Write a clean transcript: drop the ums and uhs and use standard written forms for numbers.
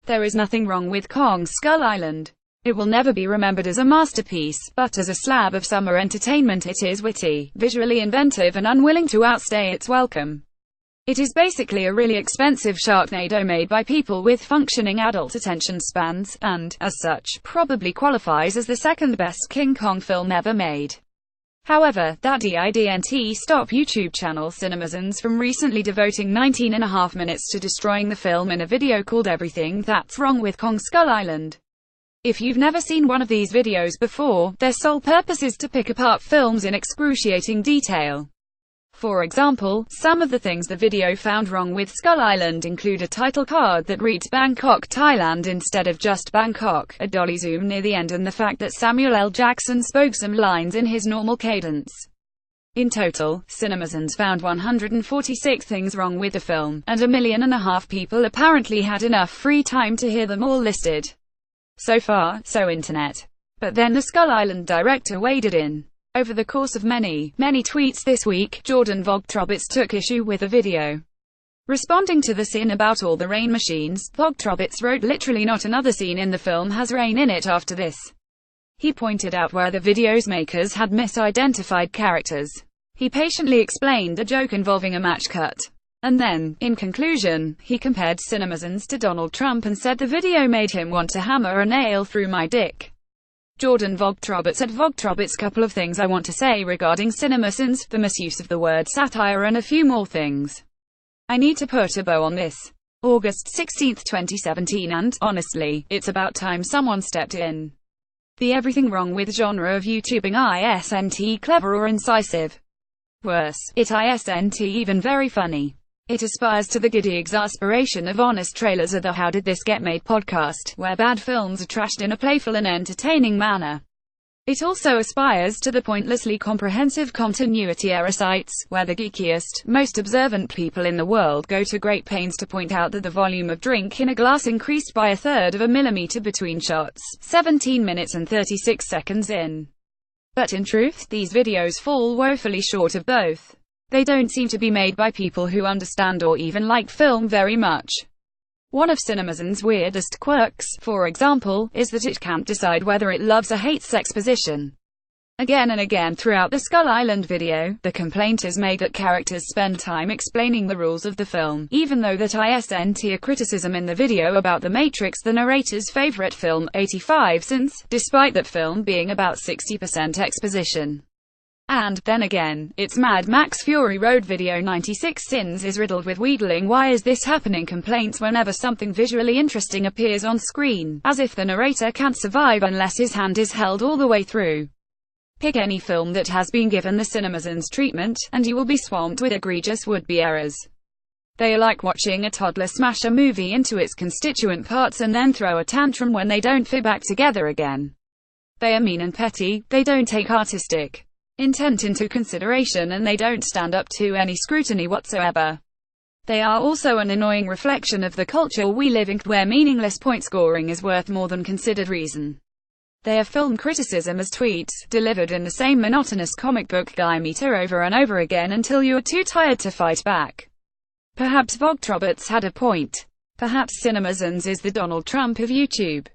There is nothing wrong with Kong Skull Island. It will never be remembered as a masterpiece, but as a slab of summer entertainment it is witty, visually inventive and unwilling to outstay its welcome. It is basically a really expensive Sharknado made by people with functioning adult attention spans, and, as such, probably qualifies as the second best King Kong film ever made. However, that didn't stop YouTube channel CinemaSins from recently devoting 19.5 minutes to destroying the film in a video called Everything That's Wrong with Kong Skull Island. If you've never seen one of these videos before, their sole purpose is to pick apart films in excruciating detail. For example, some of the things the video found wrong with Skull Island include a title card that reads Bangkok, Thailand instead of just Bangkok, a dolly zoom near the end, and the fact that Samuel L. Jackson spoke some lines in his normal cadence. In total, CinemaSins found 146 things wrong with the film, and 1.5 million people apparently had enough free time to hear them all listed. So far, so internet. But then the Skull Island director waded in. Over the course of many tweets this week, Jordan Vogtrobits took issue with the video. Responding to the scene about all the rain machines, Vogtrobits wrote, "Literally not another scene in the film has rain in it after this." He pointed out where the video's makers had misidentified characters. He patiently explained a joke involving a match cut. And then, in conclusion, he compared CinemaSins to Donald Trump and said the video made him want to hammer a nail through my dick. Jordan Vogtrobits said, Vogtrobits, couple of things I want to say regarding CinemaSins, the misuse of the word satire and a few more things. I need to put a bow on this. August 16, 2017, and, honestly, it's about time someone stepped in. The everything wrong with genre of YouTubing isn't clever or incisive. Worse, it isn't even very funny. It aspires to the giddy exasperation of honest trailers or the How Did This Get Made podcast, where bad films are trashed in a playful and entertaining manner. It also aspires to the pointlessly comprehensive continuity error sites, where the geekiest, most observant people in the world go to great pains to point out that the volume of drink in a glass increased by 1/3 of a millimeter between shots, 17 minutes and 36 seconds in. But in truth, these videos fall woefully short of both. They don't seem to be made by people who understand or even like film very much. One of CinemaSins' weirdest quirks, for example, is that it can't decide whether it loves or hates exposition. Again and again throughout the Skull Island video, the complaint is made that characters spend time explaining the rules of the film, even though that isn't a criticism in the video about The Matrix, the narrator's favorite film, 85 Sins, despite that film being about 60% exposition. And, then again, its Mad Max Fury Road video 96 Sins is riddled with wheedling "why is this happening" complaints whenever something visually interesting appears on screen, as if the narrator can't survive unless his hand is held all the way through. Pick any film that has been given the CinemaSins treatment, and you will be swamped with egregious would-be errors. They are like watching a toddler smash a movie into its constituent parts and then throw a tantrum when they don't fit back together again. They are mean and petty, they don't take artistic intent into consideration, and they don't stand up to any scrutiny whatsoever. They are also an annoying reflection of the culture we live in, where meaningless point scoring is worth more than considered reason. They are film criticism as tweets, delivered in the same monotonous comic book guy meter over and over again until you are too tired to fight back. Perhaps Vogtrobits had a point. Perhaps CinemaSins is the Donald Trump of YouTube.